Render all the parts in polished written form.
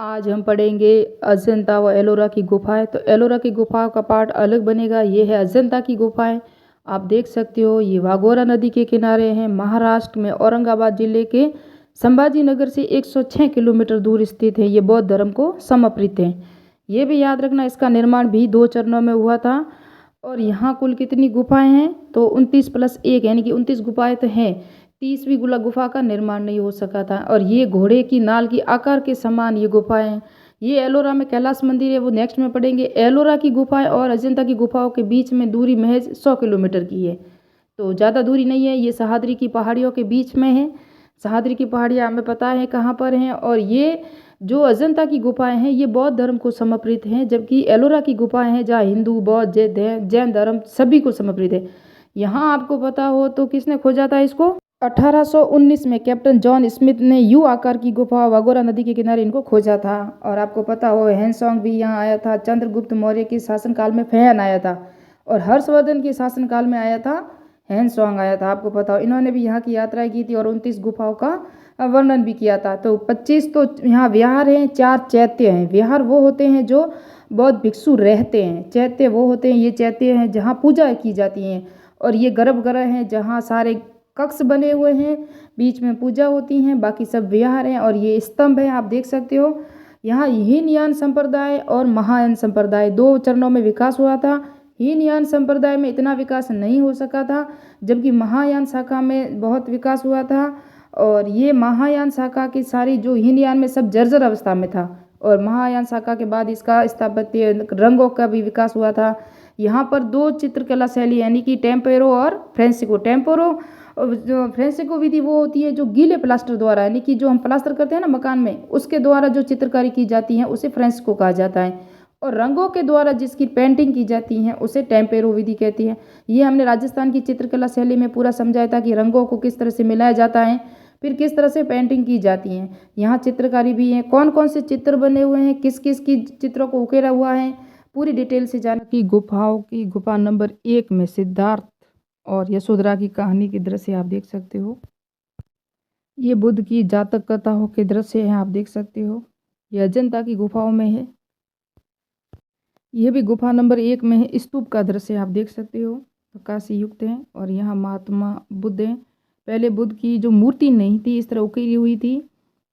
आज हम पढ़ेंगे अजंता व एलोरा की गुफाएं। तो एलोरा की गुफाओं का पार्ट अलग बनेगा। ये है अजंता की गुफाएं। आप देख सकते हो ये वाघोरा नदी के किनारे हैं, महाराष्ट्र में औरंगाबाद जिले के संभाजी नगर से 106 किलोमीटर दूर स्थित है। ये बौद्ध धर्म को समर्पित है। ये भी याद रखना, इसका निर्माण भी 2 चरणों में हुआ था। और यहाँ कुल कितनी गुफाएं हैं तो 29+1 यानी कि 29 गुफाएं तो हैं। 30वीं गुफा का निर्माण नहीं हो सका था। और ये घोड़े की नाल की आकार के समान ये गुफाएं हैं। ये एलोरा में कैलाश मंदिर है, वो नेक्स्ट में पढ़ेंगे। एलोरा की गुफाएं और अजंता की गुफाओं के बीच में दूरी महज 100 किलोमीटर की है, तो ज़्यादा दूरी नहीं है। ये सह्याद्री की पहाड़ियों के बीच में है। सह्याद्री की पहाड़ियाँ हमें पता है कहाँ पर हैं। और ये जो अजंता की गुफाएं हैं ये बौद्ध धर्म को समर्पित हैं, जबकि एलोरा की गुफाएं हैं जहाँ हिंदू, बौद्ध, जैन धर्म सभी को समर्पित है। यहाँ आपको पता हो तो किसने खोजा था इसको? 1819 में कैप्टन जॉन स्मिथ ने यू आकार की गुफा वाघोरा नदी के किनारे इनको खोजा था। और आपको पता हो हैंसोंग भी यहाँ आया था। चंद्रगुप्त मौर्य के शासनकाल में फैन आया था। और हर्षवर्धन के शासनकाल में आया था हैंसोंग आया था। आपको पता हो इन्होंने भी यहाँ की यात्राएं की थी और 29 गुफाओं का वर्णन भी किया था। तो 25 तो यहाँ विहार हैं, 4 चैत्य हैं। विहार वो होते हैं जो बौद्ध भिक्षु रहते हैं। चैत्य वो होते हैं, ये चैत्य हैं जहाँ पूजा की जाती है। और ये गर्भगृह हैं जहाँ सारे कक्ष बने हुए हैं, बीच में पूजा होती हैं। बाकी सब विहार हैं। और ये स्तंभ है, आप देख सकते हो। यहाँ हीनयान संप्रदाय और महायान संप्रदाय 2 चरणों में विकास हुआ था। हीनयान संप्रदाय में इतना विकास नहीं हो सका था, जबकि महायान शाखा में बहुत विकास हुआ था। और ये महायान शाखा की सारी जो हीनयान में सब जर्जर अवस्था में था। और महायान शाखा के बाद इसका स्थापत्य रंगों का भी विकास हुआ था। यहाँ पर 2 चित्रकला शैली यानी कि टेम्पेरो और फ्रेंसिको। टेम्पेरो और जो फ्रेंसिको विधि वो होती है जो गीले प्लास्टर द्वारा, यानी कि जो हम प्लास्टर करते हैं ना मकान में, उसके द्वारा जो चित्रकारी की जाती है उसे फ्रेंसिको कहा जाता है। और रंगों के द्वारा जिसकी पेंटिंग की जाती है उसे टेम्पेरो विधि कहती है। ये हमने राजस्थान की चित्रकला शैली में पूरा समझाया था कि रंगों को किस तरह से मिलाया जाता है, फिर किस तरह से पेंटिंग की जाती है। यहाँ चित्रकारी भी है, कौन कौन से चित्र बने हुए हैं, किस किस की चित्रों को उकेरा हुआ है, पूरी डिटेल से जानने की गुफाओं की गुफा नंबर 1 में सिद्धार्थ और यशोधरा की कहानी के दृश्य आप देख सकते हो। ये बुद्ध की जातक कथाओं के दृश्य हैं, आप देख सकते हो। ये अजंता की गुफाओं में है। ये भी गुफा नंबर 1 में है। स्तूप का दृश्य आप देख सकते हो, प्रकाशी युक्त है। और यहाँ महात्मा बुद्ध हैं। पहले बुद्ध की जो मूर्ति नहीं थी इस तरह उकेरी हुई थी,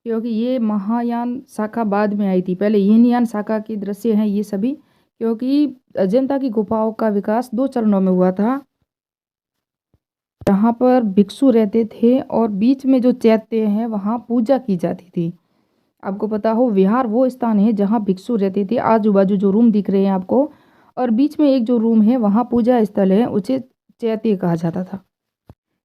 क्योंकि ये महायान शाखा बाद में आई थी। पहले हीनयान शाखा के दृश्य हैं ये सभी, क्योंकि अजंता की गुफाओं का विकास 2 चरणों में हुआ था। जहाँ पर भिक्षु रहते थे और बीच में जो चैत्य हैं वहाँ पूजा की जाती थी। आपको पता हो विहार वो स्थान है जहाँ भिक्षु रहते थे। आजू बाजू जो रूम दिख रहे हैं आपको, और बीच में एक जो रूम है वहाँ पूजा स्थल है, उसे चैत्य कहा जाता था।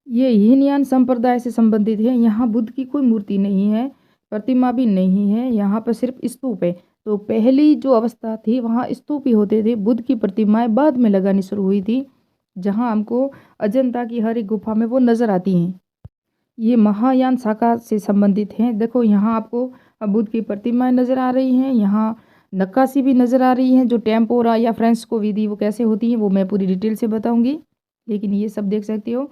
ये हीनयान संप्रदाय से संबंधित है। यहाँ बुद्ध की कोई मूर्ति नहीं है, प्रतिमा भी नहीं है, यहाँ पर सिर्फ स्तूप है। तो पहली जो अवस्था थी वहाँ स्तूप ही होते थे। बुद्ध की प्रतिमाएं बाद में लगानी शुरू हुई थी, जहाँ हमको अजंता की हर एक गुफा में वो नज़र आती हैं। ये महायान शाखा से संबंधित हैं। देखो यहाँ आपको बुद्ध की प्रतिमाएं नज़र आ रही हैं, यहाँ नक्काशी भी नज़र आ रही हैं। जो टेम्पोरा या फ्रेंसिको विधि वो कैसे होती है वो मैं पूरी डिटेल से बताऊंगी, लेकिन ये सब देख सकते हो।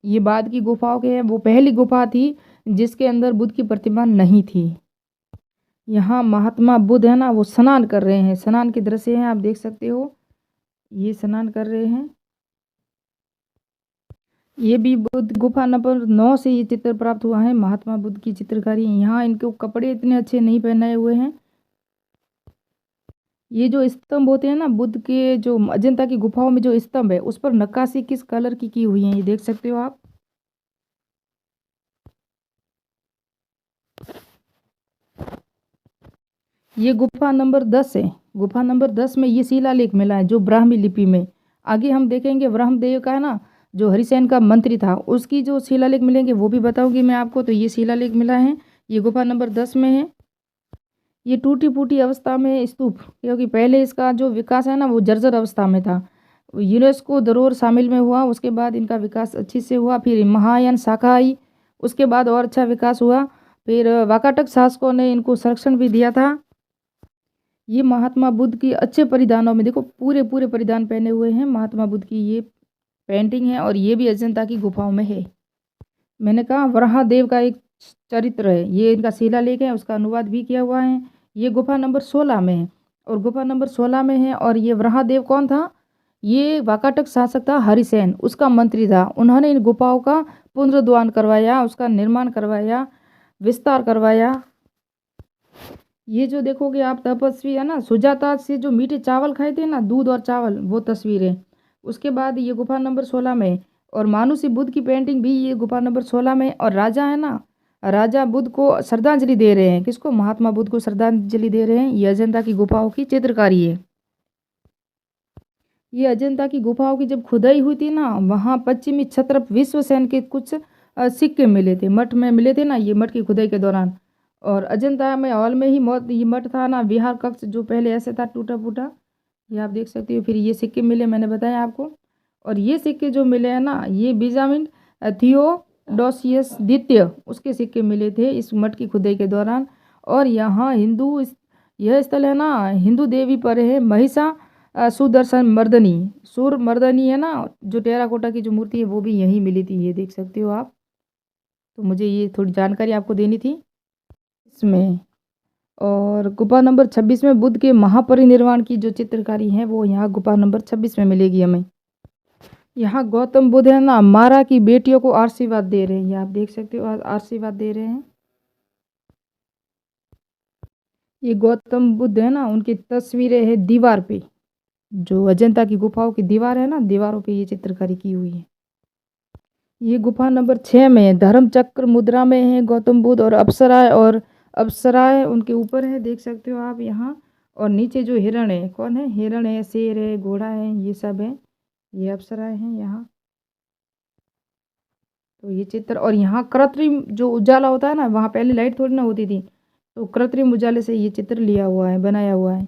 ये बाद की गुफाओं के हैं। वो पहली गुफा थी जिसके अंदर बुद्ध की प्रतिमा नहीं थी। यहाँ महात्मा बुद्ध है ना, वो स्नान कर रहे हैं। स्नान के दृश्य हैं, आप देख सकते हो। ये स्नान कर रहे हैं। ये भी बुद्ध गुफा नंबर 9 से ये चित्र प्राप्त हुआ है। महात्मा बुद्ध की चित्रकारी। यहाँ इनके कपड़े इतने अच्छे नहीं पहनाए हुए हैं। ये जो स्तंभ होते हैं ना बुद्ध के, जो अजंता की गुफाओं में जो स्तंभ है उस पर नक्काशी किस कलर की हुई है ये देख सकते हो आप। ये गुफा नंबर 10 है। गुफा नंबर 10 में ये शिलालेख मिला है जो ब्राह्मी लिपि में। आगे हम देखेंगे ब्रह्मदेव का है ना, जो हरिसेन का मंत्री था, उसकी जो शिलालेख मिलेंगे वो भी बताऊंगी मैं आपको। तो ये शिलालेख मिला है, ये गुफा नंबर 10 में है। ये टूटी फूटी अवस्था में स्तूप, क्योंकि पहले इसका जो विकास है ना वो जर्जर अवस्था में था। यूनेस्को धरोहर शामिल में हुआ, उसके बाद इनका विकास अच्छे से हुआ। फिर महायान शाखा आई, उसके बाद और अच्छा विकास हुआ। फिर वाकाटक शासकों ने इनको संरक्षण भी दिया था। ये महात्मा बुद्ध की अच्छे परिधानों में देखो, पूरे पूरे परिधान पहने हुए हैं। महात्मा बुद्ध की ये पेंटिंग है और ये भी अजंता की गुफाओं में है। मैंने कहा वराहदेव का एक चरित्र है, ये इनका शिलालेख है, उसका अनुवाद भी किया हुआ है। ये गुफा नंबर 16 में है और गुफा नंबर 16 में है। और ये वराहदेव कौन था? ये वाकाटक शासक था हरिसेन, उसका मंत्री था। उन्होंने इन गुफाओं का पुनरुद्धार करवाया, उसका निर्माण करवाया, विस्तार करवाया। ये जो देखोगे आप तपस्वी है ना, सुजाता से जो मीठे चावल खाए थे ना, दूध और चावल, वो तस्वीर है। उसके बाद ये गुफा नंबर 16 में। और मानुषी बुद्ध की पेंटिंग भी ये गुफा नंबर 16 में। और राजा है ना, राजा बुद्ध को श्रद्धांजलि दे रहे हैं। किसको? महात्मा बुद्ध को श्रद्धांजलि दे रहे हैं। ये अजंता की गुफाओं की चित्रकारी है। ये अजंता की गुफाओं की जब खुदाई हुई थी ना, वहाँ पश्चिमी क्षत्रप विश्वसेन के कुछ सिक्के मिले थे, मठ में मिले थे ना, ये मठ की खुदाई के दौरान। और अजंता में हॉल में ही मौत, ये मठ था ना, विहार कक्ष जो पहले ऐसे था टूटा फूटा, ये आप देख सकते हो। फिर ये सिक्के मिले, मैंने बताया आपको। और ये सिक्के जो मिले हैं ना, ये बेंजामिन थियोडोसियस द्वितीय, उसके सिक्के मिले थे इस मठ की खुदाई के दौरान। और यहाँ यह स्थल है ना, हिंदू देवी पर है महिषा सुदर्शन मर्दनी, सूर मर्दनी है ना, जो टेराकोटा की जो मूर्ति है वो भी यहीं मिली थी, ये देख सकते हो आप। तो मुझे ये थोड़ी जानकारी आपको देनी थी इसमें। और गुफा नंबर 26 में बुद्ध के महापरिनिर्वाण की जो चित्रकारी है वो यहाँ गुफा नंबर 26 में मिलेगी हमें। यहाँ गौतम बुद्ध है ना, मारा की बेटियों को आशीर्वाद दे रहे हैं, ये आप देख सकते हो, आशीर्वाद दे रहे हैं। ये गौतम बुद्ध है ना, उनकी तस्वीरें है दीवार पे, जो अजंता की गुफाओं की दीवार है ना, दीवारों पे ये चित्रकारी की हुई है। ये गुफा नंबर 6 में है, धर्म चक्र मुद्रा में है गौतम बुद्ध और अप्सराएं, और अप्सराएं उनके ऊपर है, देख सकते हो आप यहाँ। और नीचे जो हिरण है, कौन है? हिरण है, शेर है, घोड़ा है, ये सब है, ये अप्सराएं हैं यहाँ। तो ये चित्र, और यहाँ कृत्रिम जो उजाला होता है ना, वहाँ पहले लाइट थोड़ी ना होती थी, तो कृत्रिम उजाले से ये चित्र लिया हुआ है, बनाया हुआ है।